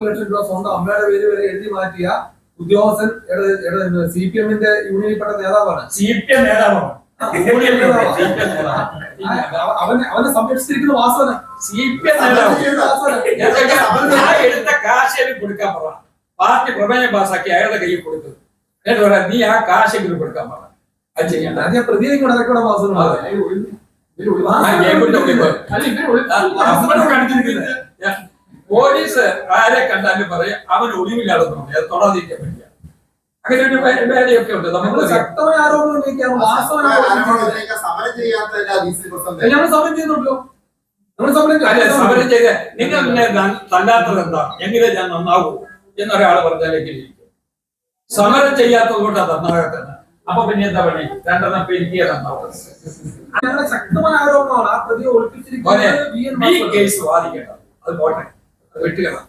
ലക്ഷം രൂപ സ്വന്തം അമ്മയുടെ പേര് വരെ എഴുതി മാറ്റിയ ഉദ്യോഗസ്ഥൻ CPM-ന്റെ യൂണിയനിൽപ്പെട്ട നേതാവാണ്. CPM നേതാവാണ്. അവനെ സംരക്ഷിച്ചിരിക്കുന്ന വാസന. CPM എടുത്ത കാശ് കൊടുക്കാൻ പറ. പാർട്ടി പ്രമേയം പാസാക്കി അയാളുടെ കയ്യിൽ കൊടുത്തു. എന്നിട്ട് പറയാം നീ ആ കാശെങ്കിലും കൊടുക്കാൻ പറ. അത് ചെയ്യണ്ട. ഞാൻ പ്രതികരിക്കൂടെ അതൊക്കെ വാസന. പോലീസ് ആരെ കണ്ടാലും പറയും അവൻ ഒളിവിലാണെന്ന് പറയും. അത് തൊടാതിരിക്കാൻ പറ്റില്ല. അങ്ങനെ ഒരു വേലയൊക്കെ ഉണ്ട്. നമ്മൾ ശക്തമായ ആരോപണം ഉന്നയിക്കാം. ഞങ്ങൾ സമരം ചെയ്യുന്നുണ്ടല്ലോ. സമരം ചെയ്ത് നിങ്ങൾ തല്ലാത്തത് എന്താ, എങ്കിലും ഞാൻ നന്നാവൂ എന്നൊരാൾ പറഞ്ഞാലെങ്കിൽ സമരം ചെയ്യാത്തത് കൊണ്ടാണ് നന്നാകാത്തത്. അപ്പൊ പിന്നെ എന്താ പണി? രണ്ടെണ്ണം പെരുക്കിയ നന്നാവും. ശക്തമായ ആരോപണമാണ് ആ പ്രതിയെ ഒളിപ്പിച്ചിരിക്കുന്നത്. കേസ് വാദിക്കേണ്ടത് അത് പോട്ടെ, അത് വിട്ടുകളാം.